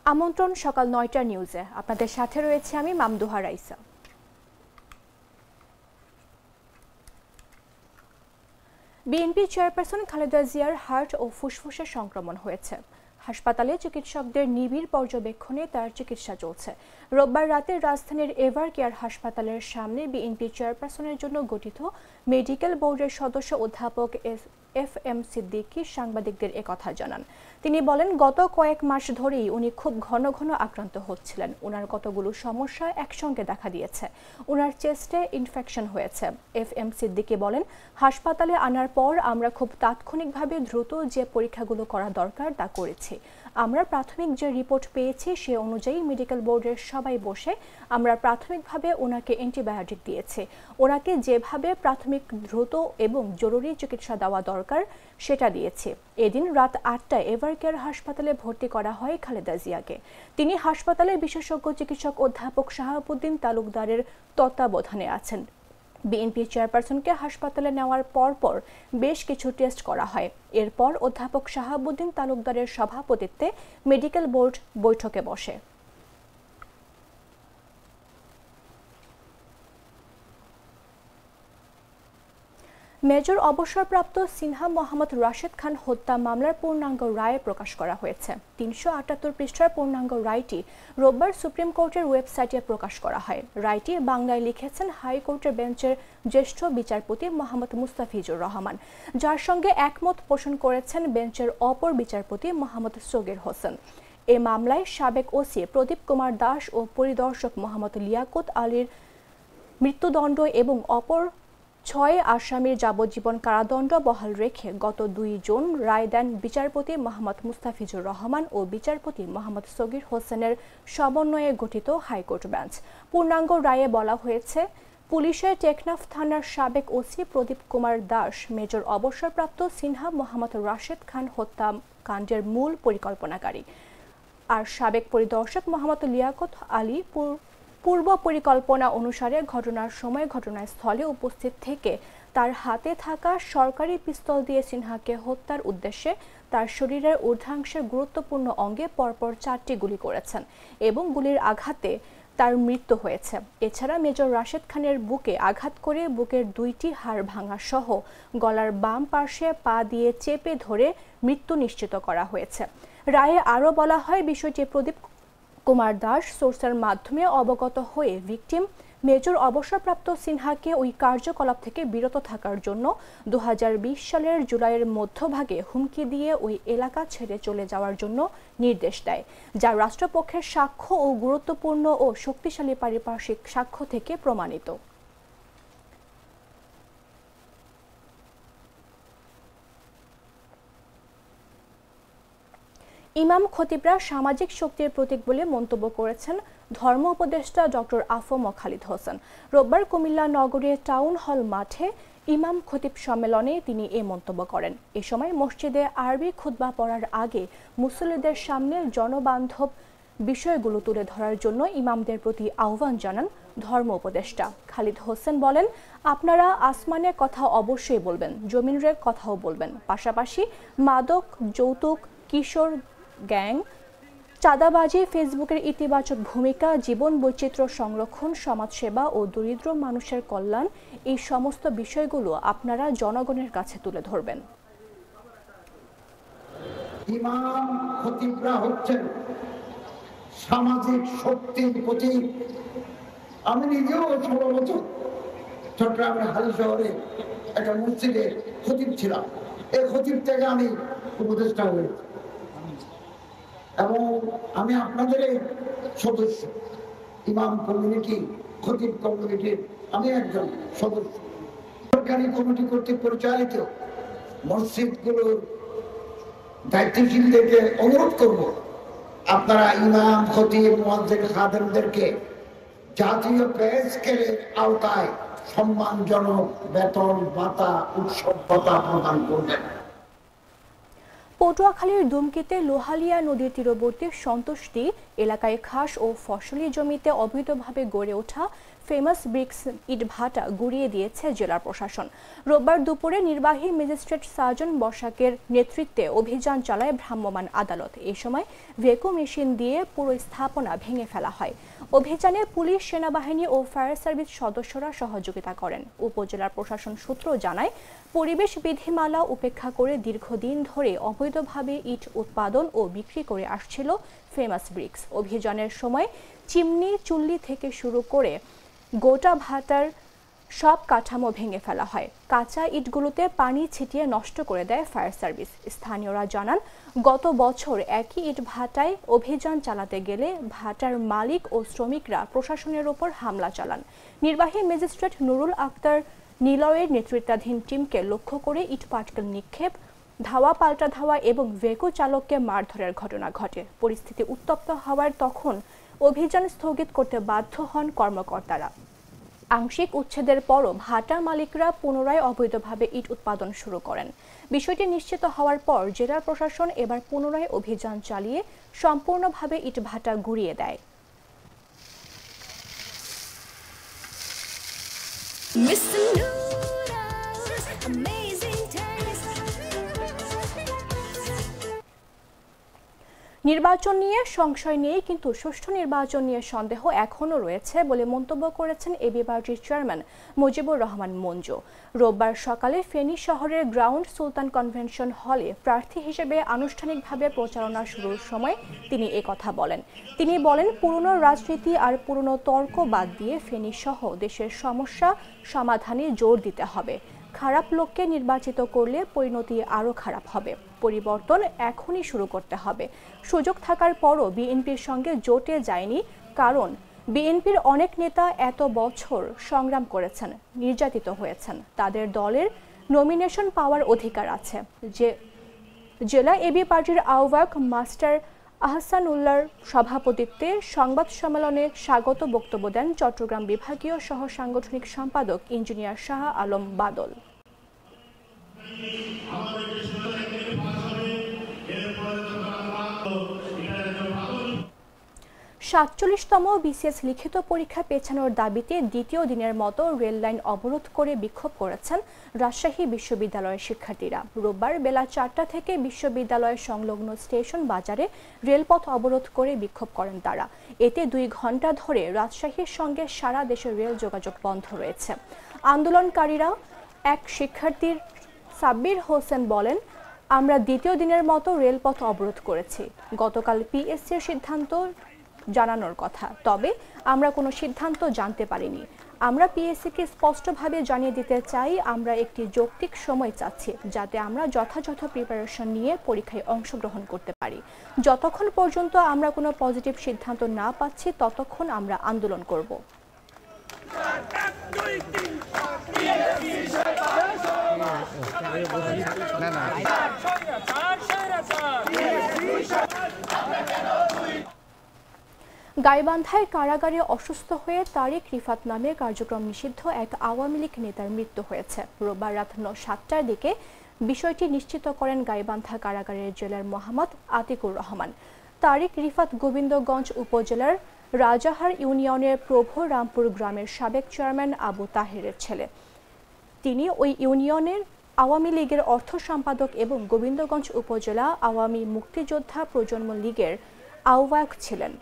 আমন্ত্রণ সকাল ৯টা নিউজে। আপনাদের সাথে রয়েছে আমি মামদুহা রাইসা। বিএনপি চেয়ারপারসন খালেদা জিয়ার হার্ট ও ফুসফুসের সংক্রমণ হয়েছে। হাসপাতালে চিকিৎসকদের নিবিড় পর্যবেক্ষণে তার চিকিৎসা চলছে। রোববার রাতে রাজধানীর এভার কেয়ার হাসপাতালের সামনে বিএনপি চেয়ারপারসনের জন্য গঠিত মেডিকেল বোর্ডের সদস্য অধ্যাপক FM সিদ্দিকী সাংবাদিকদের একথা জানান। তিনি বলেন, গত কয়েক মাস ধরেই উনি খুব ঘন ঘন আক্রান্ত হচ্ছিলেন। ওনার কতগুলো সমস্যা একসঙ্গে দেখা দিয়েছে। ওনার চেস্টে ইনফেকশন হয়েছে। FM সিদ্দিকী বলেন, হাসপাতালে আনার পর আমরা খুব তাৎক্ষণিকভাবে দ্রুত যে পরীক্ষাগুলো করা দরকার তা করেছি। আমরা প্রাথমিক যে রিপোর্ট পেয়েছি সে অনুযায়ী মেডিকেল বোর্ডের সবাই বসে আমরা প্রাথমিকভাবে ওনাকে অ্যান্টিবায়োটিক দিয়েছি। ওনাকে যেভাবে প্রাথমিক দ্রুত এবং জরুরি চিকিৎসা দেওয়া দরকার সেটা দিয়েছি। এদিন রাত ৮টায় এভার কেয়ার হাসপাতালে ভর্তি করা হয় খালেদা জিয়াকে। তিনি হাসপাতালের বিশেষজ্ঞ চিকিৎসক অধ্যাপক শাহাবুদ্দিন তালুকদারের তত্ত্বাবধানে আছেন। বিএনপি চেয়ারপারসনকে হাসপাতালে নেওয়ার পর বেশ কিছু টেস্ট করা হয়। এরপর অধ্যাপক শাহাবুদ্দিন তালুকদারের সভাপতিত্বে মেডিকেল বোর্ড বৈঠকে বসে। মেজর অবসরপ্রাপ্ত সিনহা মোহাম্মদ রাশেদ খান হত্যা মামলার পূর্ণাঙ্গ রায় প্রকাশ করা হয়েছে। ৩৭৮ পৃষ্ঠার পূর্ণাঙ্গ রায়টি রোববার সুপ্রিম কোর্টের ওয়েবসাইটে প্রকাশ করা হয়। রায়টি বাংলায় লিখেছেন হাইকোর্টের বেঞ্চের জ্যেষ্ঠ বিচারপতি মোহাম্মদ মুস্তাফিজুর রহমান, যার সঙ্গে একমত পোষণ করেছেন বেঞ্চের অপর বিচারপতি মোহাম্মদ সগীর হোসেন। এ মামলায় সাবেক ওসি প্রদীপ কুমার দাস ও পরিদর্শক মোহাম্মদ লিয়াকত আলীর মৃত্যুদণ্ড এবং অপর ৬ আসামির যাবজ্জীবন কারাদণ্ড বহাল রেখে গত ২ জুন রায় দেন বিচারপতি মোহাম্মদ মুস্তাফিজুর রহমান ও বিচারপতি মোহাম্মদ সগীর হোসেনের সমন্বয়ে গঠিত হাইকোর্ট বেঞ্চ। পূর্ণাঙ্গ রায়ে বলা হয়েছে, পুলিশের টেকনাফ থানার সাবেক ওসি প্রদীপ কুমার দাস মেজর অবসরপ্রাপ্ত সিনহা মোহাম্মদ রাশেদ খান হত্যাকাণ্ডের মূল পরিকল্পনাকারী, আর সাবেক পরিদর্শক মোহাম্মদ লিয়াকত আলী পূর্ব পরিকল্পনা অনুসারে ঘটনার সময় ঘটনাস্থলে উপস্থিত থেকে তার হাতে থাকা সরকারি পিস্তল দিয়ে সিনহাকে হত্যার উদ্দেশ্যে তার শরীরের ঊর্ধ্বাংশের গুরুত্বপূর্ণ অঙ্গে পরপর 4টি গুলি করেছেন এবং গুলির আঘাতে তার মৃত্যু হয়েছে। এছাড়া মেজর রাশেদ খানের বুকে আঘাত করে বুকের 2টি হাড় ভাঙা সহ গলার বাম পার্শ্বে পা দিয়ে চেপে ধরে মৃত্যু নিশ্চিত করা হয়েছে। রায়ে আরও বলা হয়, বিষয়টি প্রদীপ কুমার দাস সোর্সের মাধ্যমে অবগত হয়ে ভিকটিম মেজর অবসরপ্রাপ্ত সিনহাকে ওই কার্যকলাপ থেকে বিরত থাকার জন্য 2020 সালের জুলাইয়ের মধ্যভাগে হুমকি দিয়ে ওই এলাকা ছেড়ে চলে যাওয়ার জন্য নির্দেশ দেয়, যা রাষ্ট্রপক্ষের সাক্ষ্য ও গুরুত্বপূর্ণ ও শক্তিশালী পারিপার্শ্বিক সাক্ষ্য থেকে প্রমাণিত। ইমাম খতিবরা সামাজিক শক্তির প্রতীক বলে মন্তব্য করেছেন ধর্ম উপদেষ্টা ডক্টর আফম খালিদ হোসেন। রোববার কুমিল্লা নগরীর টাউন হল মাঠে ইমাম খতিব সম্মেলনে তিনি এ মন্তব্য করেন। এ সময় মসজিদে আরবি খুতবা পড়ার আগে মুসল্লিদের সামনে জনবান্ধব বিষয়গুলো তুলে ধরার জন্য ইমামদের প্রতি আহ্বান জানান ধর্ম উপদেষ্টা। খালিদ হোসেন বলেন, আপনারা আসমানের কথা অবশ্যই বলবেন, জমিনের কথাও বলবেন, পাশাপাশি মাদক, যৌতুক, কিশোর গ্যাং, চাঁদাবাজি, ফেসবুকের ইতিবাচক ভূমিকা, জীবন বৈচিত্র্য সংরক্ষণ, সমাজসেবা ও দরিদ্র মানুষের কল্যাণ, এই সমস্ত বিষয়গুলো আপনারা জনগণের কাছে তুলে ধরবেন। ইমাম খতিবরা হচ্ছেন সামাজিক শক্তির প্রতীক। আমি নিজেও 16 বছর চট্টগ্রামের হালি শহরে একটা মসজিদে খতিব ছিলাম। এই খতিব থেকে আমি উপদেষ্টা হয়েছি এবং আমি আপনাদের সদস্য, ইমাম কমিউনিটি, খতিব কমিউনিটির আমি একজন সদস্য। সরকারি কমিটি কর্তৃক পরিচালিত মসজিদগুলোর দায়িত্বশীলদেরকে অনুরোধ করব, আপনারা ইমাম, খতিব, মুয়াজ্জিন, খাদেমদেরকে জাতীয় পে স্কেলের আওতায় সম্মানজনক বেতন, ভাতা, উৎসব ভাতা প্রদান করবেন। পটুয়াখালীর দুমকিতে লোহালিয়া নদীর তীরবর্তী সন্তোষটি এলাকায় খাস ও ফসলি জমিতে অবৈধভাবে গড়ে ওঠা ফেমাস ব্রিক্স ইটভাটা গুঁড়িয়ে দিয়েছে জেলা প্রশাসন। রোববার দুপুরে নির্বাহী ম্যাজিস্ট্রেট সার্জন বসাকের নেতৃত্বে অভিযান চালায় ভ্রাম্যমাণ আদালত। এই সময় ভেকু মেশিন দিয়ে পুরো স্থাপনা ভেঙে ফেলা হয়। অভিযানে পুলিশ, সেনাবাহিনী ও ফায়ার সার্ভিস সদস্যরা সহযোগিতা করেন। উপজেলার প্রশাসন সূত্র জানায়, পরিবেশ বিধিমালা উপেক্ষা করে দীর্ঘদিন ধরে অবৈধভাবে ইট উৎপাদন ও বিক্রি করে আসছিল ফেমাস ব্রিক্স। অভিযানের সময় চিমনি, চুল্লি থেকে শুরু করে গোটা ভাটার সব কাঠামো ভেঙে ফেলা হয়। কাঁচা ইটগুলোতে পানি ছিটিয়ে নষ্ট করে দেয় ফায়ার সার্ভিস। স্থানীয়রা জানান, গত বছর একই ইট ভাটায় অভিযান চালাতে গেলে ভাটার মালিক ও শ্রমিকরা প্রশাসনের ওপর হামলা চালান। নির্বাহী ম্যাজিস্ট্রেট নুরুল আক্তার নিলয়ের নেতৃত্বাধীন টিমকে লক্ষ্য করে ইট পাটকেল নিক্ষেপ, ধাওয়া পাল্টা ধাওয়া এবং ভেকু চালককে মারধরের ঘটনা ঘটে। পরিস্থিতি উত্তপ্ত হওয়ার তখন অভিযান স্থগিত করতে বাধ্য হন কর্মকর্তারা। আংশিক উচ্ছেদের পরও ভাটার মালিকরা পুনরায় অবৈধভাবে ইট উৎপাদন শুরু করেন। বিষয়টি নিশ্চিত হওয়ার পর জেলা প্রশাসন এবার পুনরায় অভিযান চালিয়ে সম্পূর্ণভাবে ইট ভাটা গুঁড়িয়ে দেয়। নির্বাচন নিয়ে সংশয় নেই, কিন্তু সুষ্ঠু নির্বাচন নিয়ে সন্দেহ এখনও রয়েছে বলে মন্তব্য করেছেন এবি পার্টির চেয়ারম্যান মুজিবুর রহমান মঞ্জু। রোববার সকালে ফেনী শহরের গ্রাউন্ড সুলতান কনভেনশন হলে প্রার্থী হিসেবে আনুষ্ঠানিকভাবে প্রচারণা শুরুর সময় তিনি কথা বলেন। তিনি বলেন, পুরনো রাজনীতি আর পুরনো তর্ক বাদ দিয়ে ফেনী সহ দেশের সমস্যা সমাধানে জোর দিতে হবে। খারাপ লোককে নির্বাচিত করলে পরিণতি আরও খারাপ হবে। পরিবর্তন এখনই শুরু করতে হবে। সুযোগ থাকার পরও বিএনপির সঙ্গে জোটে যায়নি, কারণ বিএনপির অনেক নেতা এত বছর সংগ্রাম করেছেন, নির্যাতিত হয়েছেন। তাদের দলের নমিনেশন পাওয়ার অধিকার আছে। জেলা এবি পার্টির আহ্বায়ক মাস্টার আহসানুল্লাহর সভাপতিত্বে সংবাদ সম্মেলনে স্বাগত বক্তব্য দেন চট্টগ্রাম বিভাগীয় সহ সাংগঠনিক সম্পাদক ইঞ্জিনিয়ার শাহ আলম বাদল। ৪৭তম বিসিএস লিখিত পরীক্ষা পেছানোর দাবিতে দ্বিতীয় দিনের মতো রেল লাইন অবরোধ করে বিক্ষোভ করেছেন রাজশাহী বিশ্ববিদ্যালয়ের শিক্ষার্থীরা। রোববার বেলা ৪টা থেকে বিশ্ববিদ্যালয়ের সংলগ্ন স্টেশন বাজারে রেলপথ অবরোধ করে বিক্ষোভ করেন তারা। এতে ২ ঘণ্টা ধরে রাজশাহীর সঙ্গে সারা দেশের রেল যোগাযোগ বন্ধ রয়েছে। আন্দোলনকারীরা এক শিক্ষার্থীর সাব্বির হোসেন বলেন, আমরা দ্বিতীয় দিনের মতো রেলপথ অবরোধ করেছি। গতকাল পিএসসির সিদ্ধান্ত জানানোর কথা, তবে আমরা কোনো সিদ্ধান্ত জানতে পারিনি। আমরা পিএসসিকে স্পষ্টভাবে জানিয়ে দিতে চাই, আমরা একটি যৌক্তিক সময় চাচ্ছি যাতে আমরা যথাযথ প্রিপারেশন নিয়ে পরীক্ষায় অংশগ্রহণ করতে পারি। যতক্ষণ পর্যন্ত আমরা কোনো পজিটিভ সিদ্ধান্ত না পাচ্ছি ততক্ষণ আমরা আন্দোলন করব। গাইবান্ধায় কারাগারে অসুস্থ হয়ে তারিক রিফাত নামে কার্যক্রম নিষিদ্ধ এক আওয়ামী লীগ নেতার মৃত্যু হয়েছে। রোববার রাত 7টার দিকে বিষয়টি নিশ্চিত করেন গাইবান্ধা কারাগারের জেলার মোহাম্মদ আতিকুর রহমান। তারিক রিফাত গোবিন্দগঞ্জ উপজেলার রাজাহার ইউনিয়নের প্রভু রামপুর গ্রামের সাবেক চেয়ারম্যান আবু তাহেরের ছেলে। তিনি ওই ইউনিয়নের আওয়ামী লীগের অর্থ সম্পাদক এবং গোবিন্দগঞ্জ উপজেলা আওয়ামী মুক্তিযোদ্ধা প্রজন্ম লীগের আহ্বায়ক ছিলেন।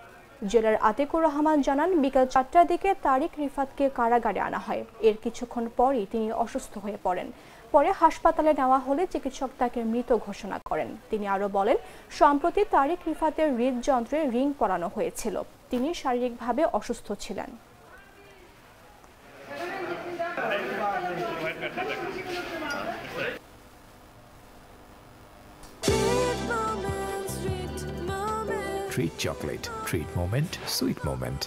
জেলার আতিকুর রহমান জানান, বিকাল 4টার দিকে তারিক রিফাতকে কারাগারে আনা হয়। এর কিছুক্ষণ পরই তিনি অসুস্থ হয়ে পড়েন। পরে হাসপাতালে নেওয়া হলে চিকিৎসক তাকে মৃত ঘোষণা করেন। তিনি আরও বলেন, সম্প্রতি তারিক রিফাতের হৃদযন্ত্রে রিং পরানো হয়েছিল। তিনি শারীরিকভাবে অসুস্থ ছিলেন। Treat chocolate, treat moment, sweet moment.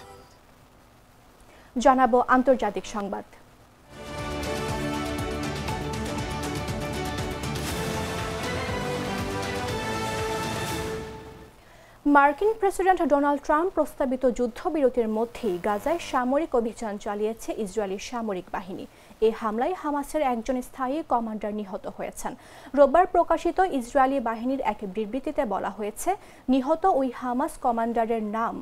জানাবো আন্তর্জাতিক সংবাদ। মার্কিন প্রেসিডেন্ট ডোনাল্ড ট্রাম্প প্রস্তাবিত যুদ্ধবিরতির মধ্যেই গাজায় সামরিক অভিযান চালিয়েছে ইসরায়েলি সামরিক বাহিনী। এই হামলায় হামাসের একজন স্থায়ী কমান্ডার নিহত হয়েছেন। রোববার প্রকাশিত ইসরায়েলি বাহিনীর এক বিবৃতিতে বলা হয়েছে, নিহত ওই হামাস কমান্ডারের নাম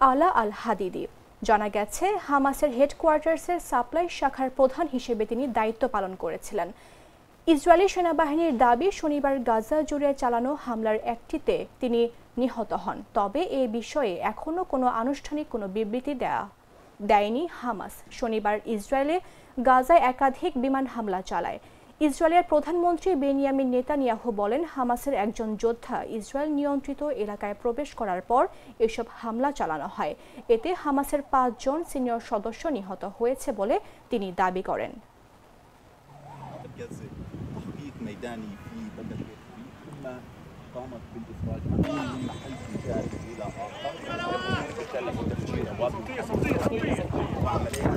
আলা আল হাদিদি। জানা গেছে, হামাসের হেডকোয়ার্টার্সের সাপ্লাই শাখার প্রধান হিসেবে তিনি দায়িত্ব পালন করেছিলেন। ইসরায়েলি সেনাবাহিনীর দাবি, শনিবার গাজা জুড়ে চালানো হামলার একটিতে তিনি নিহত হন। তবে এ বিষয়ে এখনও কোনো আনুষ্ঠানিক কোনো বিবৃতি দেয়নি হামাস। শনিবার ইসরায়েলে গাজায় একাধিক বিমান হামলা চালায়। ইসরায়েলের প্রধানমন্ত্রী বেনিয়ামিন নেতানিয়াহু বলেন, হামাসের একজন যোদ্ধা ইসরায়েল নিয়ন্ত্রিত এলাকায় প্রবেশ করার পর এসব হামলা চালানো হয়। এতে হামাসের 5 জন সিনিয়র সদস্য নিহত হয়েছে বলে তিনি দাবি করেন। قامت بالإفراج من محل تجاري إلى آخر تكلف تفجير وعملية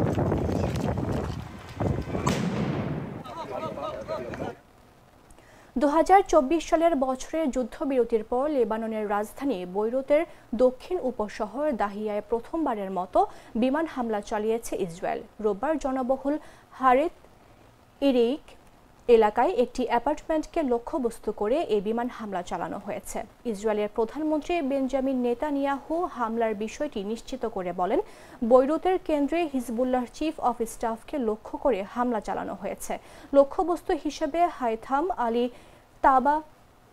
2024 সালের বছরের যুদ্ধবিরতির পর লেবাননের রাজধানী বৈরুতের দক্ষিণ উপশহর দাহিয়ায় প্রথমবারের মতো বিমান হামলা চালিয়েছে ইসরায়েল। রোববার জনবহুল হারেত ইরিক এলাকায় একটি অ্যাপার্টমেন্টকে লক্ষ্যবস্তু করে এই বিমান হামলা চালানো হয়েছে। ইসরায়েলের প্রধানমন্ত্রী বেঞ্জামিন নেতানিয়াহু হামলার বিষয়টি নিশ্চিত করে বলেন, বৈরুতের কেন্দ্রে হিজবুল্লাহর চিফ অফ স্টাফকে লক্ষ্য করে হামলা চালানো হয়েছে। লক্ষ্যবস্তু হিসেবে হাইথাম আলী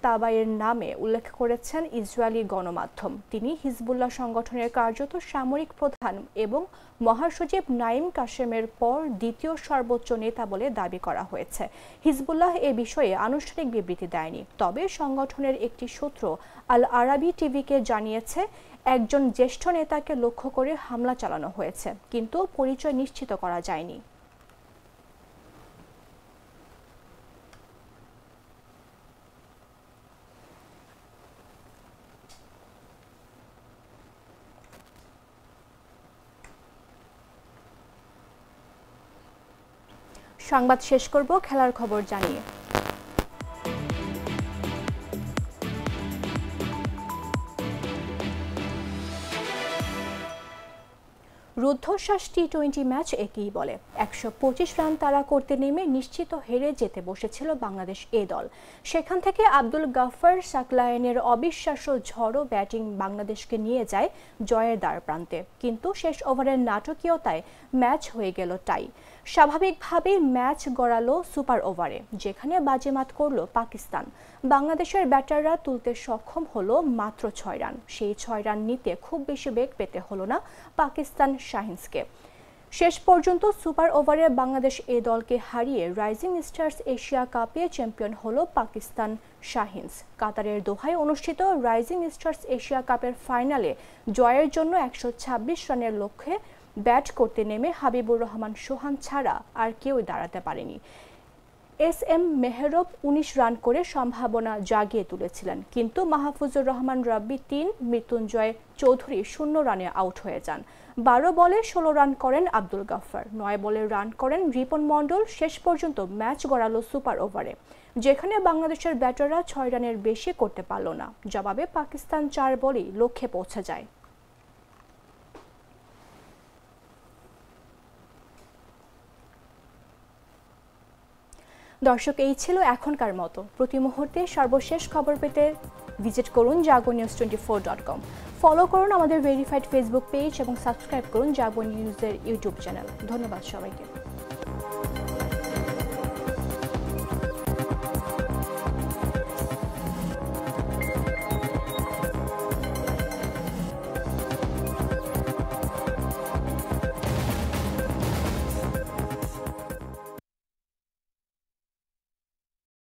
তাবায়ের নামে উল্লেখ করেছেন ইসরায়েলি গণমাধ্যম। তিনি হিজবুল্লাহ সংগঠনের কার্যত সামরিক প্রধান এবং মহাসচিব নাইম কাশেমের পর দ্বিতীয় সর্বোচ্চ নেতা বলে দাবি করা হয়েছে। হিজবুল্লাহ এ বিষয়ে আনুষ্ঠানিক বিবৃতি দেয়নি। তবে সংগঠনের একটি সূত্র আল আরাবি টিভিকে জানিয়েছে, একজন জ্যেষ্ঠ নেতাকে লক্ষ্য করে হামলা চালানো হয়েছে, কিন্তু পরিচয় নিশ্চিত করা যায়নি। সংবাদ শেষ করব খেলার খবর জানিয়ে। রুদ্ধশ্বাস টি-20 ম্যাচ একেই বলে। 125 রান তাড়া করতে নেমে নিশ্চিত হেরে যেতে বসেছিল বাংলাদেশ এ দল। সেখান থেকে আব্দুল গাফফার সাকলায়েনের অবিশ্বাস্য ঝড়ো ব্যাটিং বাংলাদেশকে নিয়ে যায় জয়ের দ্বার প্রান্তে। কিন্তু শেষ ওভারের নাটকীয়তায় ম্যাচ হয়ে গেল টাই। স্বাভাবিকভাবেই ম্যাচ গড়ালো সুপার ওভারে, যেখানে বাজিমাত করল পাকিস্তান। বাংলাদেশের ব্যাটাররা তুলতে সক্ষম হলো মাত্র 6 রান। সেই 6 রান নিতে খুব বেশি বেগ পেতে হলো না পাকিস্তান শাহিনসকে। শেষ পর্যন্ত সুপার ওভারে বাংলাদেশ এ দলকে হারিয়ে রাইজিং স্টার্স এশিয়া কাপে চ্যাম্পিয়ন হলো পাকিস্তান শাহিনস। কাতারের দোহায় অনুষ্ঠিত রাইজিং স্টার্স এশিয়া কাপের ফাইনালে জয়ের জন্য 126 রানের লক্ষ্যে ব্যাট করতে নেমে হাবিবুর রহমান সোহান ছাড়া আর কেউই দাঁড়াতে পারেনি। এস.এম. মেহরব 19 রান করে সম্ভাবনা জাগিয়ে তুলেছিলেন, কিন্তু মাহফুজুর রহমান রাব্বি 3, মৃত্যুঞ্জয় চৌধুরী 0 রানে আউট হয়ে যান। 12 বলে 16 রান করেন আব্দুল গাফফার, 9 বলে রান করেন রিপন মণ্ডল। শেষ পর্যন্ত ম্যাচ গড়ালো সুপার ওভারে, যেখানে বাংলাদেশের ব্যাটাররা 6 রানের বেশি করতে পারল না। জবাবে পাকিস্তান 4 বলেই লক্ষ্যে পৌঁছে যায়। দর্শক, এই ছিল এখনকার মতো। প্রতি মুহূর্তে সর্বশেষ খবর পেতে ভিজিট করুন jagonews24.com। ফলো করুন আমাদের ভেরিফাইড ফেসবুক পেজ এবং সাবস্ক্রাইব করুন জাগো নিউজের ইউটিউব চ্যানেল। ধন্যবাদ সবাইকে।